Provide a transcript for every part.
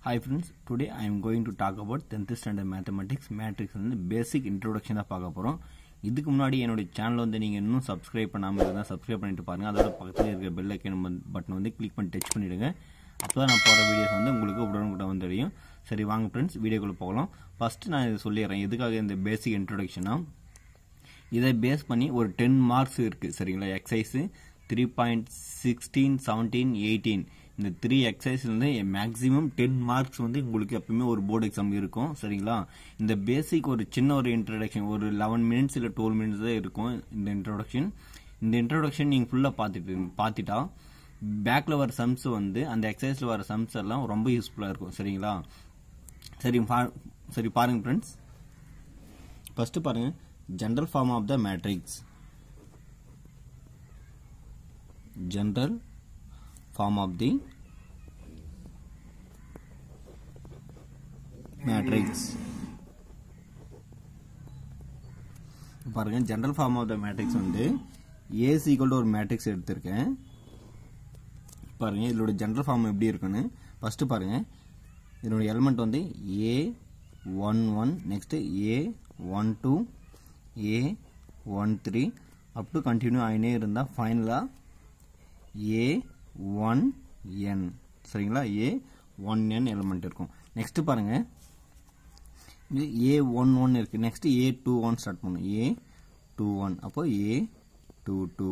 Hi friends, today I am going to talk about 10th standard mathematics matrix வந்து basic introduction பார்க்க போறோம். இதுக்கு முன்னாடி என்னோட சேனல் வந்து நீங்க இன்னும் subscribe பண்ணாம இருந்தா subscribe பண்ணிட்டு பாருங்க. அதோட பக்கத்துல இருக்க bell icon பட்டன் வந்து click பண்ணி டச் பண்ணிடுங்க. அப்பதான் நான் போற வீடியோஸ் வந்து உங்களுக்கு உடனுக்குடன் வந்து தெரியும். சரி வாங்க फ्रेंड्स வீடியோக்குள்ள போகலாம். ஃபர்ஸ்ட் நான் இத சொல்லிறேன். எதுக்காக இந்த basic introduction இதை பேஸ் பண்ணி ஒரு 10 மார்க்ஸ் இருக்கு சரிங்களா. எக்சர்சைஸ் 3.16 17 18 இந்த 3 எக்ஸசைஸ்ல இருந்து மேக்ஸிமம் 10 மார்க்ஸ் வந்து உங்களுக்கு எப்பவுமே ஒரு போர்டு எக்ஸாம் இருக்கும் சரிங்களா. இந்த பேசிக் ஒரு சின்ன ஒரு இன்ட்ரோடக்ஷன் ஒரு 11 மினிட்ஸ் இல்ல 12 மினிட்ஸ் தான் இருக்கும் இந்த இன்ட்ரோடக்ஷன். இந்த இன்ட்ரோடக்ஷன் நீங்க ஃபுல்லா பாத்துட்டா பேக்ல வர சம்ஸ் வந்து அந்த எக்ஸசைஸ்ல வர சம்ஸ் எல்லாம் ரொம்ப யூஸ்ஃபுல்லா இருக்கும் சரிங்களா. சரி பாருங்க फ्रेंड्स. ஃபர்ஸ்ட் பாருங்க general form of the matrix. General form of the matrix. பாருங்க general form of the matrix வந்து A is equal to ஒரு மேட்ரிக்ஸ் எடுத்திருக்கேன். பாருங்க இதோட general form எப்படி இருக்குன்னு ஃபர்ஸ்ட் பாருங்க. இதோட எலிமெண்ட் வந்து A11 next A12 A13 up to continue ஆயினே இருந்தா ஃபைனலா A1n சரிங்களா. A1n எலிமெண்ட் இருக்கும். நெக்ஸ்ட் பாருங்க A11 இருக்கு. நெக்ஸ்ட் A21 ஸ்டார்ட் பண்ணும். A21 அப்போ A22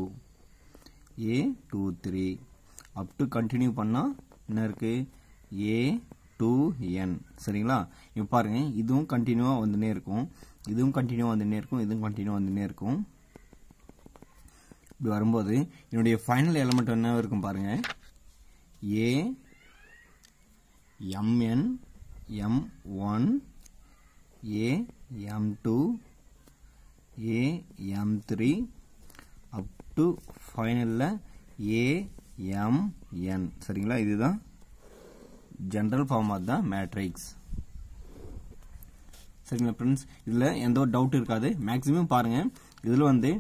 A23 up to continue பண்ணா என்ன இருக்கு A2n சரிங்களா. இப்போ பாருங்க இதுவும் கண்டினியூவா வந்துனே இருக்கும். இதுவும் கண்டினியூவா வந்துனே இருக்கும். இதுவும் கண்டினியூவா வந்துனே இருக்கும். இப்படி வரும்போது என்னுடைய ஃபைனல் எலிமெண்ட் என்ன இருக்கும் பாருங்க A mn m1 A m2 A m3 up to ஃபைனல்ல A mn சரிங்களா. இதுதான் general form of the matrix சரிங்களா फ्रेंड्स. இதுல எந்த ஒரு டவுட் இருக்காது. மேக்ஸிமம் பாருங்க இதுல வந்து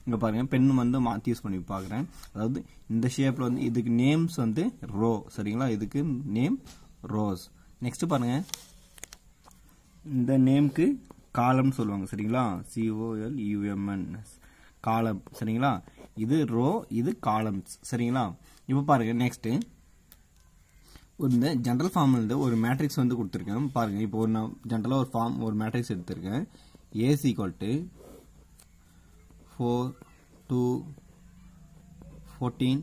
இங்க பாருங்க பென் வந்து மாத்தி யூஸ் பண்ணி பார்க்கறேன். அதாவது இந்த ஷேப்ல வந்து இதுக்கு நேம்ஸ் வந்து ரோ சரிங்களா. இதுக்கு நேம் ரோஸ். நெக்ஸ்ட் பாருங்க இந்த நேம்க்கு காலம் சொல்லுவாங்க சரிங்களா. COLUMN காலம் சரிங்களா. இது ரோ இது காலம்ஸ் சரிங்களா. இப்போ பாருங்க நெக்ஸ்ட் இந்த ஜெனரல் ஃபார்ம்ல இருந்து ஒரு மேட்ரிக்ஸ் வந்து கொடுத்திருக்கேன் பாருங்க. இப்போ நான் ஜெனரலா ஒரு ஃபார்ம் ஒரு மேட்ரிக்ஸ் எடுத்திருக்கேன். A is equal to 4 2 14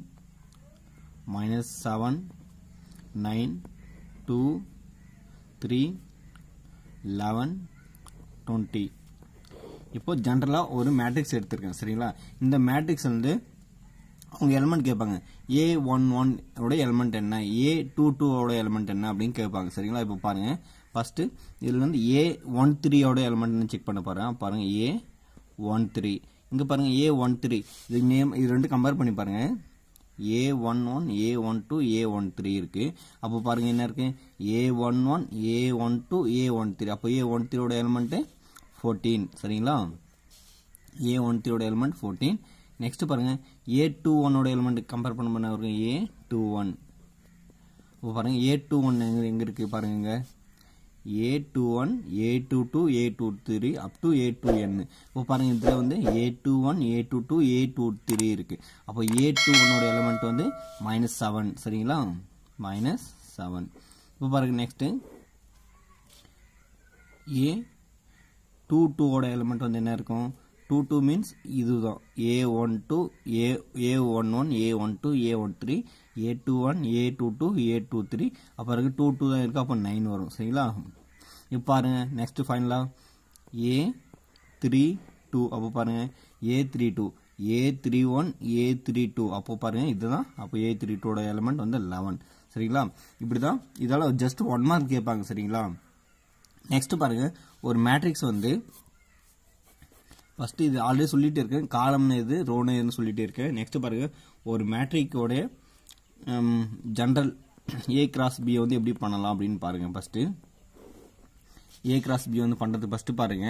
minus 7 9 2 3 11 20 இப்போ ஜெனரலா ஒரு மேட்ரிக்ஸ் எடுத்திருக்கேன் சரிங்களா. இந்த மேட்ரிக்ஸ் வந்து அவங்க எலிமெண்ட் கேட்பாங்க. A11 ஓட எலிமெண்ட் என்ன A22 ஓட எலிமெண்ட் என்ன அப்படின்னு கேட்பாங்க சரிங்களா. இப்போ பாருங்க ஃபர்ஸ்ட் இதுல இருந்து A13 ஓட எலிமெண்ட் செக் பண்ண போறேன். பாருங்க A13 இங்க பாருங்க A13 இது நேம் இது ரெண்டு கம்பேர் பண்ணி பாருங்க. A11 A12 A13 இருக்கு. அப்போ பாருங்க என்ன இருக்கு A11 A12 A13 அப்போ A13 ஓட எலிமெண்ட் 14 சரிங்களா. A13 ஓட எலிமெண்ட் 14. நெக்ஸ்ட் பாருங்க A21 ஓட எலிமெண்ட் கம்பேர் பண்ண இருக்கு A21. அப்போ பாருங்க A21 எங்க இருக்கு பாருங்க A21 A22 A23 up to A2n. இப்போ பாருங்க இதுல வந்து A21 A22 A23 இருக்கு. அப்போ A21 ஓட எலிமெண்ட் வந்து -7 சரிங்களா. -7. இப்போ பாருங்க நெக்ஸ்ட் A22 ஓட எலிமெண்ட் வந்து என்ன இருக்கும் 22 மீன்ஸ் இதுதான் A12 A11 A12 A13 A21 A22 A23 அப்புறம் 22 தான் இருக்கு. அப்போ 9 வரும் சரிங்களா. இப்போ பாருங்க நெக்ஸ்ட் ஃபைனலா A32 அப்போ பாருங்க A32 A31 A32 அப்போ பாருங்க இதுதான். அப்போ A32 ஓட எலிமெண்ட் வந்து 11 சரிங்களா. இப்படிதான் இதெல்லாம் ஜஸ்ட் 1 மார்க் கேட்பாங்க சரிங்களா. நெக்ஸ்ட் பாருங்க ஒரு மேட்ரிக்ஸ் வந்து ஃபர்ஸ்ட் இது ஆல்ரெடி சொல்லிட்டே இருக்கேன். காலம்னு இது ரோன்னு எதுன்னு சொல்லிட்டே இருக்கேன். நெக்ஸ்ட் பாருங்க ஒரு மேட்ரிக்கோட ஜெனரல் A கிராஸ் B வந்து எப்படி பண்ணலாம் அப்படின்னு பாருங்க. ஃபர்ஸ்ட் A கிராஸ் B வந்து பண்றது ஃபர்ஸ்ட் பாருங்க.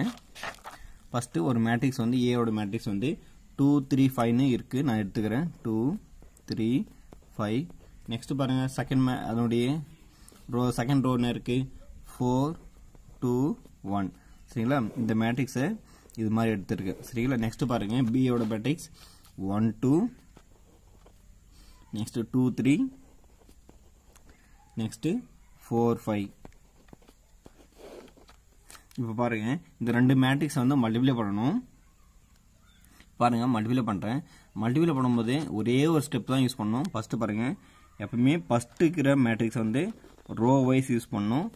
ஃபர்ஸ்ட் ஒரு மேட்ரிக்ஸ் வந்து A ஓட மேட்ரிக்ஸ் வந்து 2 3 5 னு இருக்கு. நான் எடுத்துக்கிறேன் 2 3 5. நெக்ஸ்ட் பாருங்க செகண்ட் அதனுடைய செகண்ட் ரோ என்ன இருக்கு 4 2 1 சரிங்களா இந்த மேட்ரிக்ஸை இது மாதிரி எடுத்துருக்கு சரிங்களா நெக்ஸ்ட் பாருங்க B யோட மேட்ரிக்ஸ் 1 2 next 2 3 next 4 5 இப்போ பாருங்க இந்த ரெண்டு மேட்ரிக்ஸ் வந்து மல்டிப்ளை பண்ணனும் பாருங்க மல்டிப்ளை பண்றேன் மல்டிப்ளை பண்ணும்போது ஒரே ஒரு ஸ்டெப் தான் யூஸ் பண்ணனும் ஃபர்ஸ்ட் பாருங்க எப்பவுமே ஃபர்ஸ்ட் இருக்கிற மேட்ரிக்ஸ் வந்து ரோ வைஸ் யூஸ் பண்ணனும்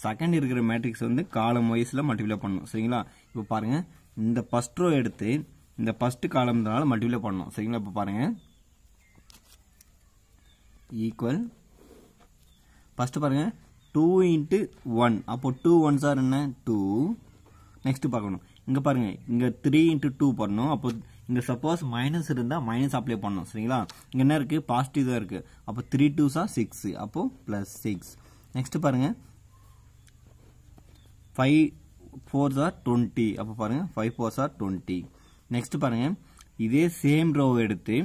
செகண்ட் இருக்கிற மேட்ரிக்ஸ் வந்து காலம் வைஸ்ல மல்டிப்ளை பண்ணனும் சரிங்களா இப்போ பாருங்க இந்த ஃபர்ஸ்ட் ரோ எடுத்து இந்த ஃபர்ஸ்ட் காலம்னால மல்டிப்ளை பண்ணனும் சரிங்களா இப்போ பாருங்க ஈக்குவல் ஃபர்ஸ்ட் பாருங்க 2 into 1 அப்போ 2 ones are என்ன 2 நெக்ஸ்ட் பார்க்கணும் இங்க பாருங்க இங்க 3 into 2 பண்ணனும் அப்போ இங்க சப்போஸ் மைனஸ் இருந்தா மைனஸ் அப்ளை பண்ணனும் சரிங்களா இங்க என்ன இருக்கு பாசிட்டிவ் தான் இருக்கு அப்போ 3 2s are 6 அப்போ +6 நெக்ஸ்ட் பாருங்க 5 4s are 20 அப்போ பாருங்க 5 4s are 20 நெக்ஸ்ட் பாருங்க இதே சேம் ரோ எடுத்து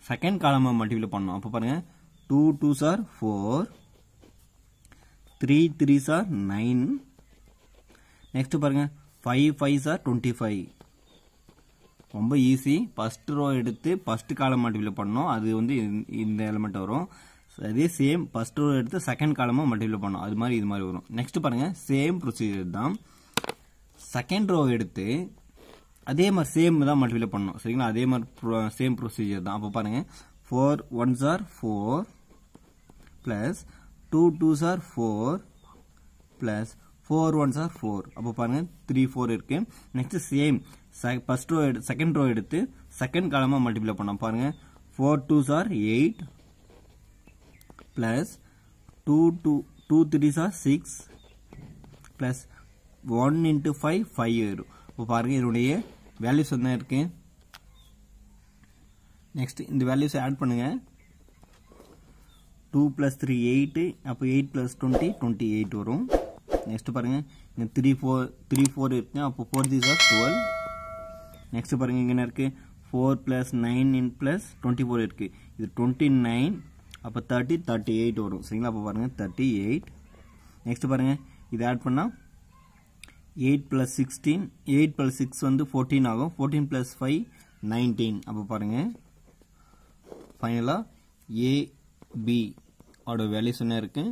செகண்ட் காலமை மல்டிப்ளை பண்ணனும் அப்போ பாருங்க 2 2s are 4 3 3s are 9 next பாருங்க 5 5s are 25 ரொம்ப ஈஸி ஃபர்ஸ்ட் ரோ எடுத்து ஃபர்ஸ்ட் காலம் மல்டிப்ளை பண்ணனும் அது வந்து இந்த எலிமெண்ட் வரும் அதே சேம் ஃபர்ஸ்ட் ரோ எடுத்து செகண்ட் காலமா மல்டிப்ளை பண்ணனும் அது மாதிரி இது மாதிரி வரும் நெக்ஸ்ட் பாருங்க சேம் ப்ரொசீஜர் தான் செகண்ட் ரோ எடுத்து அதே மாதிரி சேம் தான் மல்டிப்ளை பண்ணனும் சரிங்களா அதே மாதிரி சேம் ப்ரொசீஜர் தான் அப்ப பாருங்க 4 1s are 4 plus 2 2s are 4 plus 4 1s are 4 அப்போ பாருங்க 3 4 இருக்கு next same first row second row எடுத்து செகண்ட் காலமா மல்டிப்ளை பண்ணோம் பாருங்க 4 2s are 8 plus 2 3s are 6 plus 1 into 5 5 வரும் அப்போ பாருங்க இதனுடைய வேல்யூஸ் என்ன இருக்கு நெக்ஸ்ட் இந்த வேல்யூஸ் ஆட் பண்ணுங்க 2 plus 3 8 அப்போ 8 plus 20 28 வரும் நெக்ஸ்ட் பாருங்க இங்க 3 4 இருக்கு அப்போ 4 these are 12 நெக்ஸ்ட் பாருங்க இங்க என்ன இருக்கு 4 plus 9 in plus 24 இருக்கு இது 29 அப்போ 30 38 வரும் சரிங்களா அப்போ பாருங்க 38 நெக்ஸ்ட் பாருங்க இது ஆட் பண்ணா 8 plus 16 8 plus 6 வந்து 14 ஆகும் 14 plus 5 19 அப்போ பாருங்க ஃபைனலா A B ஓட வேல்யூஸ் என்ன இருக்கு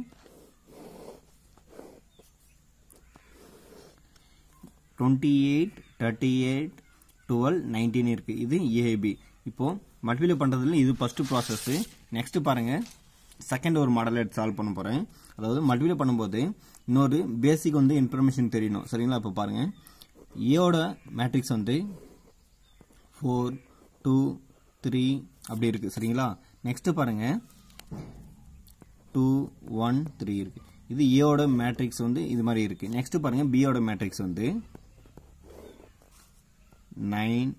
28 38 12 19 இருக்கு இது AB இப்போ மல்டிப்ளை பண்றதுல இது ஃபர்ஸ்ட் process நெக்ஸ்ட் பாருங்க செகண்ட் ஒரு மாடல் எடுத்து சால்வ் பண்ண போறேன் அதாவது மல்டிப்ளை பண்ணும்போது இன்னொரு பேசிக் வந்து இன்ஃபர்மேஷன் தெரியணும் சரிங்களா இப்போ பாருங்க A ஓட மேட்ரிக்ஸ் வந்து 4 2 3 அப்படி இருக்கு சரிங்களா நெக்ஸ்ட் பாருங்க 2 1 3 இருக்கு இது A ஓட மேட்ரிக்ஸ் வந்து இது மாதிரி இருக்கு நெக்ஸ்ட் பாருங்க B ஓட மேட்ரிக்ஸ் வந்து 9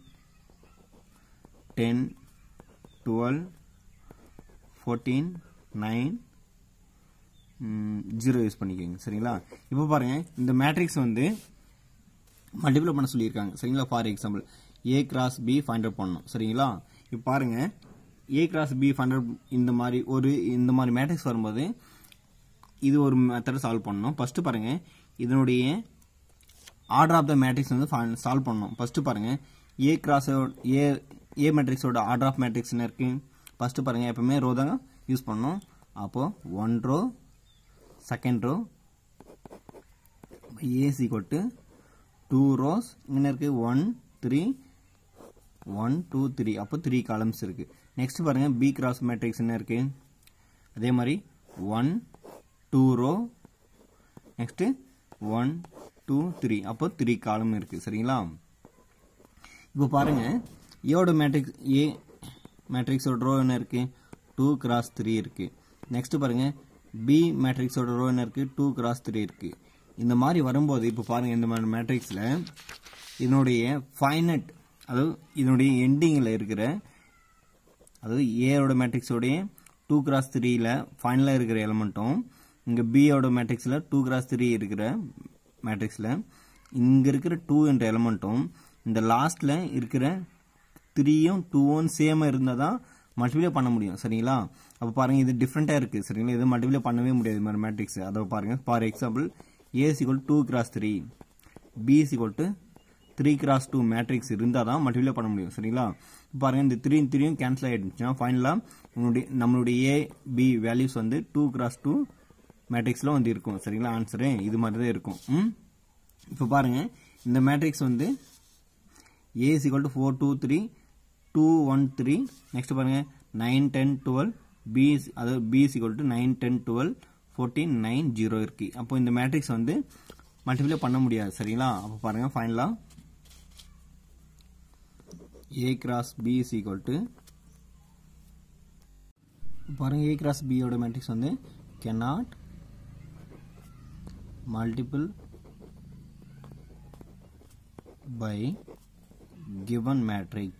10 12 14 9 0 யூஸ் பண்ணிக்கோங்க சரிங்களா இப்போ பாருங்க இந்த மேட்ரிக்ஸ் வந்து மல்டிப்ளை பண்ண சொல்லியிருக்காங்க சரிங்களா for example A cross B find out பண்ணணும் சரிங்களா இப்போ பாருங்க A cross B find out இந்த மாதிரி மேட்ரிக்ஸ் வரும்போது இது ஒரு மெத்தட் சால்வ் பண்ணணும் ஃபர்ஸ்ட் பாருங்க இதனுடைய ஆர்டர் ஆஃப் த மேட்ரிக்ஸ் வந்து சால்வ் பண்ணணும் ஃபர்ஸ்ட் பாருங்க A cross A மேட்ரிக்ஸோட ஆர்டர் ஆஃப் மேட்ரிக்ஸ் என்ன இருக்கு ஃபர்ஸ்ட் பாருங்க எப்பவுமே ரோ தான் யூஸ் பண்ணணும் அப்போ 1 row second row A is equal to 2 rows இங்க இருக்கு 1 3 1 2 3 அப்போ 3 காலம்ஸ் இருக்கு நெக்ஸ்ட் பாருங்க B cross மேட்ரிக்ஸ் என்ன இருக்கு அதே மாதிரி 1 2 ரோ நெக்ஸ்ட் 1 2 3 அப்போ 3 காலம் இருக்கு சரிங்களா இப்போ பாருங்க A ஓட மேட்ரிக்ஸ் A மேட்ரிக்ஸோட ரோ என்ன இருக்கு 2 cross 3 இருக்கு நெக்ஸ்ட் பாருங்க B மேட்ரிக்ஸோட ரோ என்ன இருக்கு 2 cross 3 இருக்கு இந்த மாதிரி வரும்போது இப்போ பாருங்க இந்த மாதிரி மேட்ரிக்ஸ்ல இதனுடைய ஃபைனட் அதாவது இதனுடைய எண்டிங்ல இருக்கிற அதாவது A ஓட மேட்ரிக்ஸோட 2 cross 3 ல ஃபைனலா இருக்கிற எலிமெண்ட்டும் இங்க B ஓட மேட்ரிக்ஸ்ல 2 cross 3 இருக்கிற மேட்ரிக்ஸ்ல இங்க இருக்கிற 2 என்ற எலிமெண்ட்டும் இந்த லாஸ்ட்ல இருக்கிற 3யும் 2ம் சேமா இருந்தாதான் மல்டிப்ளை பண்ண முடியும் சரிங்களா. அப்போ பாருங்கள் இது டிஃப்ரெண்ட்டாக இருக்குது சரிங்களா. இது மல்டிப்ளை பண்ணவே முடியாது இது மாதிரி மேட்ரிக்ஸ். அதை பாருங்கள். For example A is equal to 2x3, B is equal to 3x2 matrix இருந்தால் தான் மல்டிப்ளை பண்ண முடியும் சரிங்களா. பாருங்கள் இந்த 3 கேன்சல் ஆகிடுச்சுன்னா ஃபைனலாக நம்மளுடைய A B வேல்யூஸ் வந்து 2x2 மேட்ரிக்ஸில் வந்து இருக்கும் சரிங்களா. ஆன்சரு இது மாதிரி தான் இருக்கும். இப்போ பாருங்கள் இந்த மேட்ரிக்ஸ் வந்து A is equal to 4 2 3 2 1 3. Next பாருங்கள் 9 10 12. அதாவது B is equal to 9 10 12 14 9 0 இருக்கு. அப்போ இந்த மேட்ரிக்ஸ் வந்து மல்டிப்ளை பண்ண முடியாது சரிங்களா. அப்போ பாருங்கள் ஃபைனலாக A cross B is equal to பாருங்கள் A cross B ஓட மேட்ரிக்ஸ் வந்து cannot multiple by given matrix.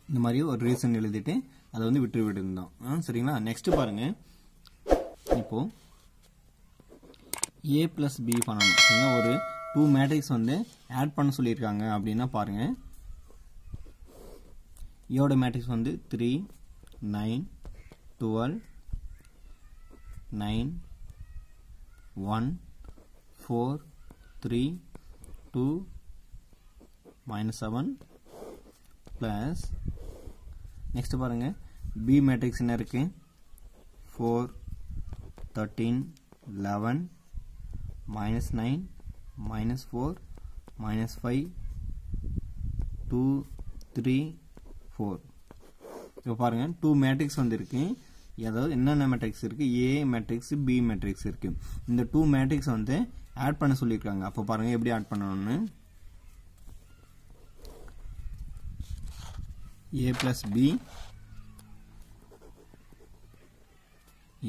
இந்த மாதிரி ஒரு ரீசன் எழுதிட்டு அதை வந்து விட்டு விட்டுருந்தோம் சரிங்களா. நெக்ஸ்ட் பாருங்க இப்போ A plus B பண்ணணும் சரிங்களா. ஒரு 2 மேட்ரிக்ஸ் வந்து ஆட் பண்ண சொல்லியிருக்காங்க அப்படின்னா பாருங்க ஏயோட மேட்ரிக்ஸ் வந்து 3 9 12 9 1 4 3 2 -7 plus நெக்ஸ்ட் பாருங்க B மேட்ரிக்ஸ் என்ன இருக்கு 4 13 11 -9 -4 -5 2 3 4. இப்போ பாருங்க 2 மேட்ரிக்ஸ் வந்து இருக்கு. அதாவது என்னென்ன மேட்ரிக்ஸ் இருக்கு A மேட்ரிக்ஸ் B மேட்ரிக்ஸ் இருக்கு. இந்த 2 மேட்ரிக்ஸ் வந்து ஆட் பண்ண சொல்லியிருக்காங்க. அப்போ பாருங்க எப்படி ஆட் பண்ணணும்னு A plus B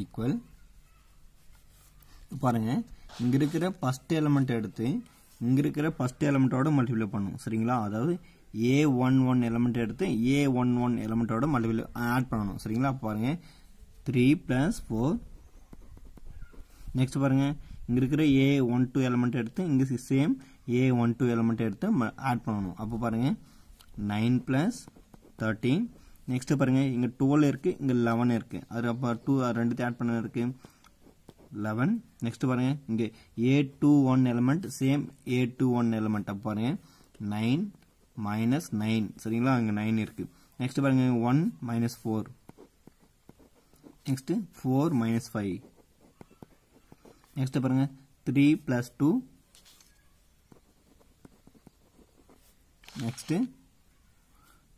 equal பாருங்க இங்க இருக்கிற ஃபர்ஸ்ட் எலிமெண்ட் எடுத்து இங்க இருக்கிற ஃபர்ஸ்ட் எலிமெண்டோட மல்டிப்ளை பண்ணும் சரிங்களா. அதாவது A11 எலிமெண்ட் எடுத்து A11 எலிமெண்டோட மல்டிப்ளை ஆட் பண்ணணும் சரிங்களா. பாருங்க 3 plus 4. நெக்ஸ்ட் பாருங்க இங்க இருக்கிற A12 எலிமெண்ட் எடுத்து இங்க சேம் A12 எலிமெண்ட் எடுத்து ஆட் பண்ணணும். அப்போ பாருங்க 9 plus 13. நெக்ஸ்ட் பாருங்க இங்க 12 இருக்கு இங்க 11 இருக்கு. அது அப்ப 2 ரெண்டுத்தையும் ஆட் பண்ண இருக்கு 11. நெக்ஸ்ட் பாருங்க இங்க A21 element same A21 element. அப்ப பாருங்க 9 minus 9 சரிங்களா. அங்க 9 இருக்கு. நெக்ஸ்ட் பாருங்க 1 minus 4. Next 4 minus 5. நெக்ஸ்ட் பாருங்க 3 plus 2. Next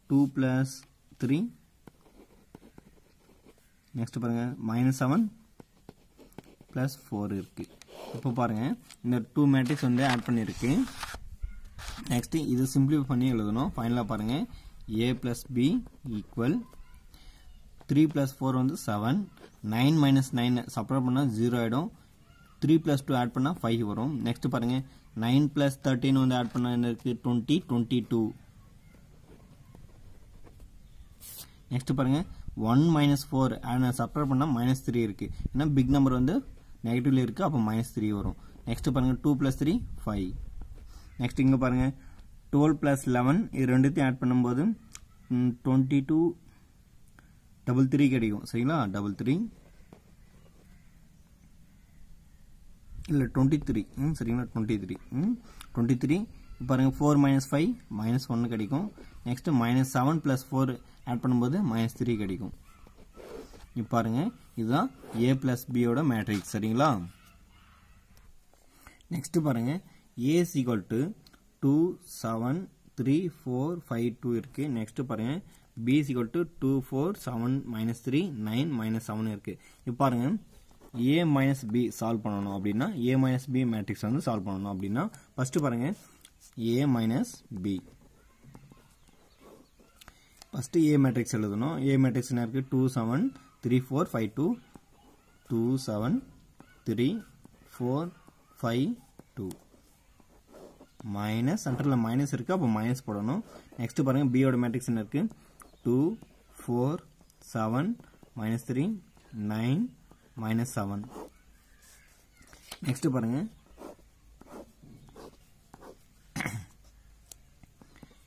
2 plus 3. நெக்ஸ்ட் பாருங்க -7 plus 4 இருக்கு. இப்போ பாருங்க இந்த 2 மேட்ரிக்ஸ் வந்து ஆட் பண்ணிருக்கு. நெக்ஸ்ட் இது சிம்பிளிஃபை பண்ணி எழுதணும். ஃபைனலா பாருங்க A plus B equal 3 plus 4 வந்து 7. 9 minus 9 சப்ராக்ட் பண்ணா 0 ஆயிடும். 3 plus 2 ஆட் பண்ணா 5 வரும். நெக்ஸ்ட் பாருங்க 9 plus 13 வந்து ஆட் பண்ணா என்ன இருக்கு 20 22. நெக்ஸ்ட் பாருங்க 1 minus 4 சப்ராக்ட் பண்ணா -3 இருக்கு. ஏன்னா பிக் நம்பர் வந்து நெகட்டிவ்ல இருக்கு. அப்போ -3 வரும். நெக்ஸ்ட் பாருங்க 2 plus 3 5. நெக்ஸ்ட் இங்க பாருங்க 12 plus 11 இது ரெண்டுத்தையும் ஆட் பண்ணும்போது 22 33 கிடைக்கும் சரிங்களா. 33 இல்ல 23 சரிங்களா 23 பாருங்க 4 minus 5 -1 கிடைக்கும். நெக்ஸ்ட் -7 plus 4 ஆட் பண்ணும்போது -3 கிடைக்கும். இப்போ பாருங்க இதுதான் A plus B ஓட மேட்ரிக்ஸ் சரிங்களா. நெக்ஸ்ட் பாருங்க A is equal to 2 7 3 4 5 2 இருக்கு. நெக்ஸ்ட் பாருங்க B is equal to 2 4 7 -3 9 -7 இருக்கு. இப்போ பாருங்க A minus B சால்வ் பண்ணணும் அப்படின்னா A minus B மேட்ரிக்ஸ் வந்து சால்வ் பண்ணணும் அப்படின்னா ஃபர்ஸ்ட் பாருங்க A minus B. First A matrix எழுதணும். A மேட்ரிக்ஸ் என்ன இருக்கு 2 7 3 4 5 2 2 7 3 4 5 2 மைனஸ் சென்டர்ல மைனஸ் இருக்கு. அப்போ மைனஸ் போடணும். நெக்ஸ்ட் பாருங்க B ஓட மேட்ரிக்ஸ் என்ன இருக்கு 2 4 7 -3 9 -7. நெக்ஸ்ட் பாருங்க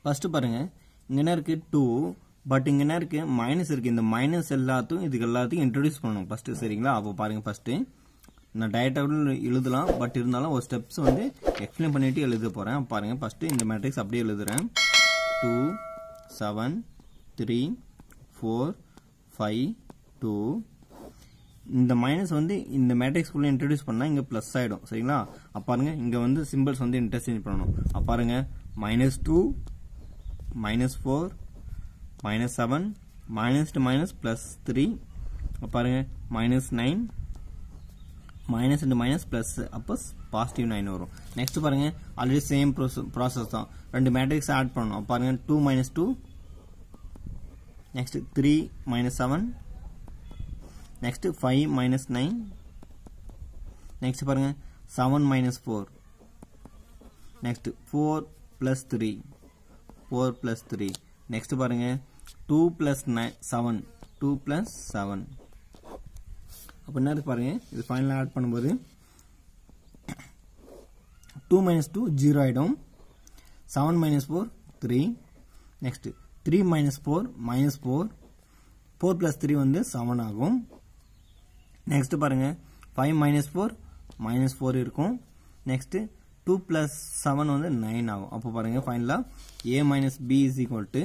ஃபர்ஸ்ட் பாருங்க இங்க என்ன இருக்கு 2 பட் இங்க என்ன இருக்கு மைனஸ் இருக்கு இந்த மைனஸ் எல்லாத்தையும் இதுக்கு எல்லாத்தையும் இன்ட்ரோடியூஸ் பண்ணணும் ஃபர்ஸ்ட் சரிங்களா அப்போ பாருங்க ஃபர்ஸ்ட் நான் டைரக்டாக எழுதலாம் பட் இருந்தாலும் ஒரு ஸ்டெப்ஸ் வந்து எக்ஸ்பிளைன் பண்ணிட்டு எழுத போறேன் பாருங்க ஃபர்ஸ்ட் இந்த மேட்ரிக்ஸ் அப்படியே எழுதுறேன் 2 7 3 4 5 2 இந்த மைனஸ் வந்து இந்த மேட்ரிக்ஸ் குள்ள இன்ட்ரோ듀ce பண்ணா இங்க பிளஸ் ஆயிடும் சரிங்களா அப்ப பாருங்க இங்க வந்து சிம்பல்ஸ் வந்து இன்டர்சேஞ்ச் பண்ணனும் அப்ப பாருங்க -2 -4 -7 minus to minus plus 3 அப்ப பாருங்க -9 minus into minus plus அப்ப positive 9 வரும் next பாருங்க ஆல்ரெடி சேம் process தான் ரெண்டு மேட்ரிக்ஸ் ஆட் பண்ணனும் அப்ப பாருங்க 2 minus 2 next 3 minus 7 next 5 minus 9 next பாருங்க 7 minus 4 next 4 plus 3 4 plus 3 next பாருங்க 2 plus 7 2 plus 7 அப்ப என்ன இருக்கு பாருங்க இது ஃபைனலா ஆட் பண்ணும்போது 2 minus 2 0 ஆயிடும் 7 minus 4 3 next 3 minus 4 minus 4 4 plus 3 வந்து 7 ஆகும் next பாருங்க 5 minus 4 minus 4 இருக்கும் next 2 plus 7 வந்து 9 ஆகும் அப்ப பாருங்க ஃபைனலா a minus b is equal to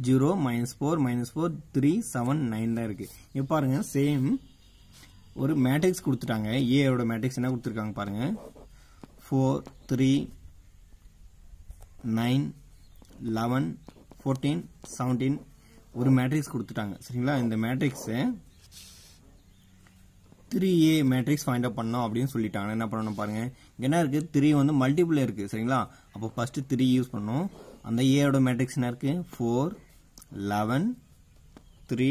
0 minus 4 minus 4 3 7 9 தான் இருக்கு இப்போ பாருங்க சேம் ஒரு மேட்ரிக்ஸ் கொடுத்துட்டாங்க a ஓட மேட்ரிக்ஸ் என்ன கொடுத்திருக்காங்க பாருங்க 4 3 9 11 14 17 ஒரு மேட்ரிக்ஸ் கொடுத்துட்டாங்க சரிங்களா இந்த matrix 3a matrix find out பண்ணனும் அப்படினு சொல்லிட்டாங்க என்ன பண்ணனும் பாருங்க இங்க என்ன இருக்கு 3 வந்து மல்டிபிள் இருக்கு சரிங்களா அப்ப ஃபர்ஸ்ட் 3 யூஸ் பண்ணனும் அந்த a ஓட மேட்ரிக்ஸ் என்ன இருக்கு 4 11 3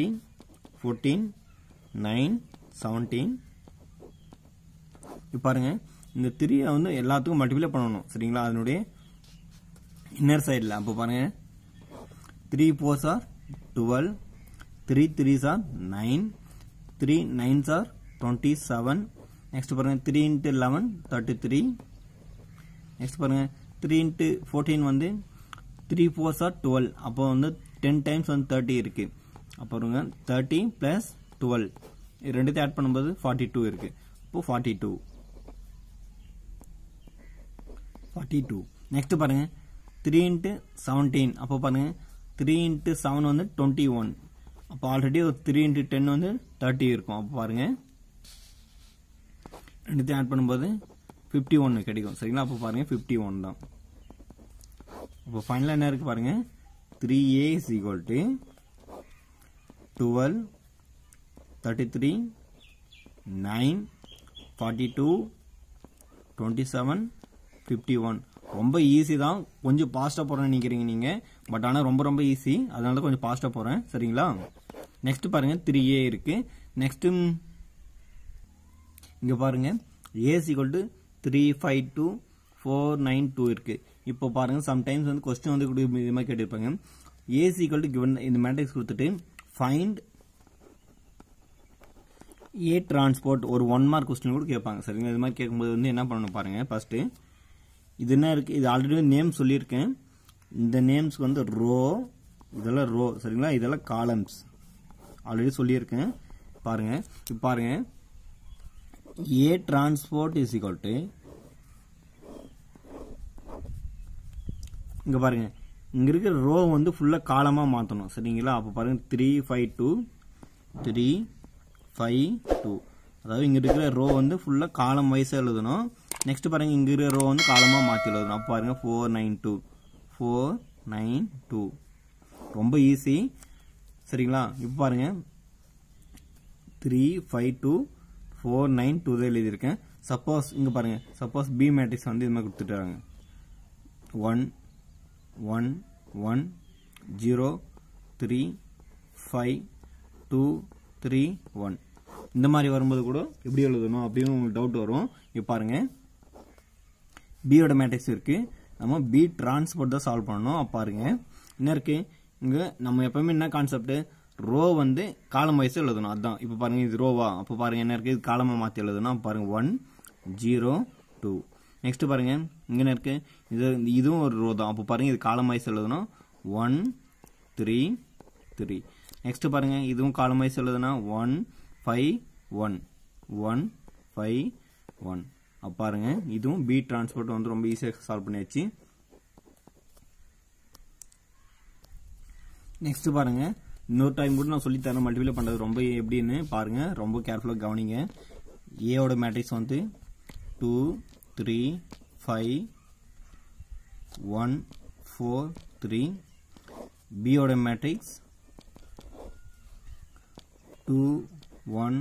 14 9 17 இப்போ பாருங்க இந்த 3 வந்து எல்லாத்துக்கும் மல்டிப்ளை பண்ணனும் சரிங்களா அதனுடைய இன்னர் சைடுல அப்ப பாருங்க 3 4s are 12 3 3s are 9 3 9s are 27 next பாருங்க 3 into 11 33 next பாருங்க 3 into 14 வந்து 3 4s are 12 அப்போ வந்து 10 times வந்து 30 இருக்கு அப்ப பாருங்க 30 plus 12 இது ரெண்டுத்தையும் ஆட் பண்ணும்போது 42 இருக்கு அப்போ 42 next பாருங்க 3 into 17 அப்போ பாருங்க 3 into 7 வந்து 21 அப்ப ஆல்ரெடி 3 into 10 வந்து 30 இருக்கும் அப்ப பாருங்க ரெண்டுத்தையும் ஆட் பண்ணும்போது 51 கிடைக்கும் சரிங்களா அப்ப பாருங்க 51 தான் அப்ப ஃபைனலா என்ன இருக்கு பாருங்க 3a is equal to 12 33 9 42 27 51 ரொம்ப ஈஸி தான் கொஞ்சம் ஃபாஸ்டா போறேன்னு நினைக்கிறீங்க நீங்க பட் ஆனா ரொம்ப ஈஸி அதனால தான் கொஞ்சம் ஃபாஸ்டா போறேன் சரிங்களா நெக்ஸ்ட் பாருங்க 3a இருக்கு நெக்ஸ்ட் இங்க பாருங்க a is equal to 352 492 இருக்கு இப்போ பாருங்க சம்டைம்ஸ் வந்து क्वेश्चन வந்து இது மாதிரி கேட்டிருப்பாங்க a is equal to given இந்த மேட்ரிக்ஸ் கொடுத்துட்டு find a transport ஒரு 1 மார்க் क्वेश्चन கூட கேட்பாங்க சரிங்களா இது மாதிரி கேட்கும்போது வந்து என்ன பண்ணனும் பாருங்க ஃபர்ஸ்ட் இது என்ன இருக்கு இது ஆல்ரெடி நேம் சொல்லியிருக்கேன் இந்த நேம்ஸ்க்கு வந்து ரோ இதெல்லாம் ரோ சரிங்களா இதெல்லாம் காலம்ஸ் ஆல்ரெடி சொல்லியிருக்கேன் பாருங்க இப்போ பாருங்க a transport is equal to இங்க பாருங்க இங்க இருக்கிற ரோ வந்து ஃபுல்லா காலமா மாத்தணும் சரிங்களா அப்ப பாருங்க 352 352 அதாவது இங்க இருக்கிற ரோ வந்து ஃபுல்லா காலம் வைஸா எழுதணும் நெக்ஸ்ட் பாருங்க இங்க இருக்கிற ரோ வந்து காலமா மாத்தி எழுதணும் அப்ப பாருங்க 492 ரொம்ப ஈஸி சரிங்களா இப்போ பாருங்க 352 492 தான் எழுதி இருக்கேன் சப்போஸ் இங்க பாருங்க சப்போஸ் b மேட்ரிக்ஸ் வந்து இது மாதிரி கொடுத்துட்டாங்க 1 1 1 0 3 5 2 3 1 இந்த மாதிரி வரும்போது கூட எப்படி எழுதணும் அப்படினு உங்களுக்கு டவுட் வரும் இப்போ பாருங்க b ஓட மேட்ரிக்ஸ் இருக்கு நம்ம b டிரான்ஸ்போர்ட் தான் சால்வ் பண்ணனும் அப்ப பாருங்க என்ன இருக்கு இங்க நம்ம எப்பவுமே என்ன கான்செப்ட் ரோ வந்து காலம் வைஸ் எழுதணும் அதான் இப்போ பாருங்க இது ரோவா அப்ப பாருங்க என்ன இருக்கு இது காலமா மாத்தி எழுதணும் பாருங்க 1 0 2 நெக்ஸ்ட் பாருங்க இங்க என்ன இருக்கு இதுவும் ஒரு ரோ தான். அப்போ பாருங்க இது காலம் வைஸ் எழுதணும் 1 3 3. நெக்ஸ்ட் பாருங்க இதுவும் காலம் வைஸ் எழுதணும் 1 5 1 1 5 1. அப்போ பாருங்க இதுவும் பி டிரான்ஸ்போர்ட் வந்து ரொம்ப ஈஸியாக சால்வ் பண்ணியாச்சு. நெக்ஸ்ட் பாருங்க இன்னொரு டைம் கூட நான் சொல்லித்தரேன் மல்டிப்ளை பண்ணுறது ரொம்ப எப்படின்னு பாருங்க, ரொம்ப கேர்ஃபுல்லாக கவனிங்க. ஏவோட மேட்ரிக்ஸ் வந்து 2 3 5 1 4 3. பியோட மேட்ரிக்ஸ் 2 1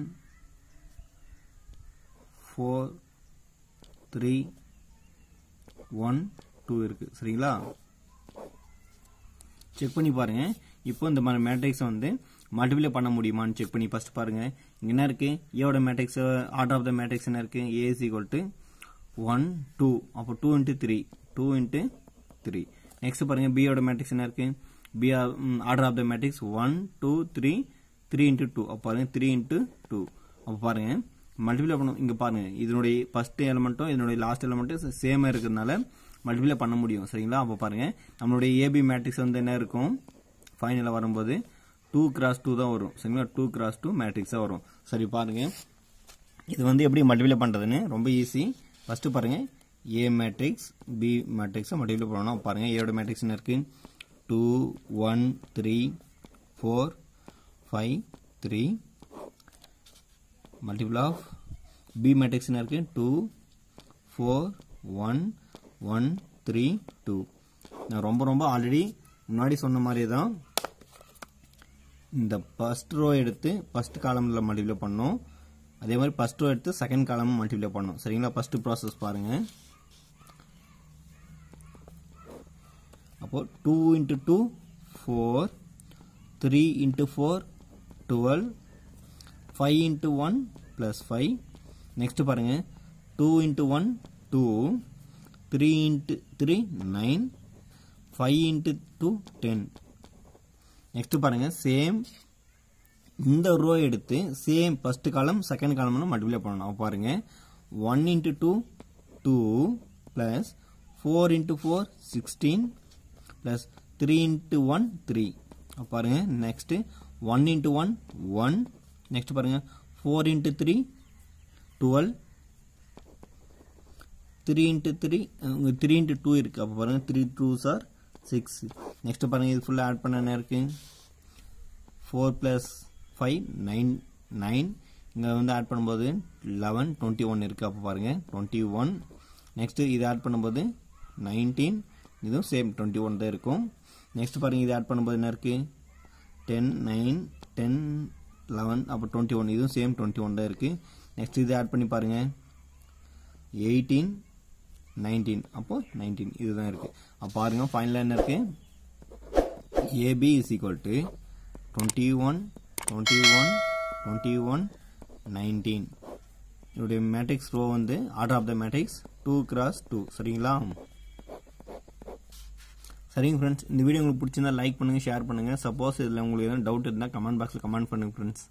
4 3 1 2 இருக்கு. சரிங்களா, செக் பண்ணி பாருங்க. இப்போ இந்த மாதிரி மேட்ரிக்ஸ் வந்து மல்டிப்ளை பண்ண முடியுமான்னு செக் பண்ணி ஃபர்ஸ்ட் பாருங்க. இங்க என்ன இருக்கு, ஏவோட matrix order of the matrix என்ன இருக்கு, ஏ இஸ் ஈக்குவல் டு 1 2. அப்போ 2 into 3 2 into 3. நெக்ஸ்ட் பாருங்க பியோட மேட்ரிக்ஸ் என்ன இருக்கு, B order of the matrix 1 2 3 3 into 2. அப்போ பாருங்க 3 into 2. அப்போ பாருங்க மல்டிப்ளை பண்ணும். இங்க பாருங்க இதனுடைய ஃபர்ஸ்ட் எலிமெண்ட்டும் இதனுடைய லாஸ்ட் எலிமெண்ட்டும் சேமா இருக்கிறதுனால மல்டிப்ளை பண்ண முடியும். சரிங்களா, அப்போ பாருங்க நம்மளுடைய ஏபி மேட்ரிக்ஸ் வந்து என்ன இருக்கும், ஃபைனலாக வரும்போது 2 x 2 தான் வரும். சரிங்களா, 2 x 2 மேட்ரிக்ஸாக வரும். சரி பாருங்க இது வந்து எப்படி மல்டிப்ளை பண்ணுறதுன்னு ரொம்ப ஈஸி. ஃபர்ஸ்ட் பாருங்க ஏ மேட்ரிக்ஸ் பி மேட்ரிக்ஸை மல்டிப்ளை பண்ணணும். பாருங்க ஏயோட மேட்ரிக்ஸ் என்ன இருக்கு 2 1 3 4 5 3. மல்டிபிள் ஆஃப் பி மேட்ரிக்ஸ் என்ன இருக்கு 2 4 1 1 3 2. நான் ரொம்ப ஆல்ரெடி முன்னாடி சொன்ன மாதிரி தான் இந்த ஃபர்ஸ்ட் ரோ எடுத்து ஃபர்ஸ்ட் காலம்ல மல்டிப்ளை பண்ணோம். அதே மாதிரி ஃபர்ஸ்ட் ரோ எடுத்து செகண்ட் காலம் மல்டிப்ளை பண்ணோம். சரிங்களா, ஃபர்ஸ்ட் ப்ராசஸ் பாருங்க. அப்போ 2 into 2 4 3 into 4 12 5 into 1 plus 5. Next பாருங்க 2 into 1 2 3 into 3 9 5 into 2 10. நெக்ஸ்ட் பாருங்க சேம் இந்த ரோ எடுத்து same first column second column multiply பண்ணணும். பாருங்க 1 into 2 2 plus 4 into 4 16 plus 3 into 1 3. பாருங்க நெக்ஸ்ட் 1 into 1 1. நெக்ஸ்ட் பாருங்க 4 into 3 12 3 into 3 3 into 2 இருக்கு. அப்ப பாருங்க 3 2s are 6. நெக்ஸ்ட் பாருங்க இது ஃபுல்லா ஆட் பண்ண என்ன இருக்கு 4 plus 5 9 9. இங்க வந்து ஆட் பண்ணும்போது 11 21 இருக்கு. அப்ப பாருங்க 21. நெக்ஸ்ட் இது ஆட் பண்ணும்போது 19. இதுவும் சேம் 21 தான் இருக்கும். நெக்ஸ்ட் பாருங்க இது ஆட் பண்ணும்போது என்ன இருக்கு 10 9 10 11. அப்போ 21. இதுவும் சேம் 21 தான் இருக்கு. நெக்ஸ்ட் இது ஆட் பண்ணி பாருங்க 18 19. அப்போ 19 இதுதான் இருக்கு. அப்போ பாருங்க ஃபைனலா என்ன இருக்கு AB is equal to 21 21 21 19. இதோட மேட்ரிக்ஸ் ரோ வந்து order of the matrix 2 x 2. சரிங்களா, சரிங்க ஃப்ரெண்ட்ஸ், இந்த வீடியோ உங்களுக்கு பிடிச்சிருந்தா லைக் பண்ணுங்க, ஷேர் பண்ணுங்க. சப்போஸ் இதில் உங்களுக்கு எதாவது டவுட் இருந்தால் கமெண்ட் பாக்ஸில் கமெண்ட் பண்ணுங்க ஃப்ரெண்ட்ஸ்.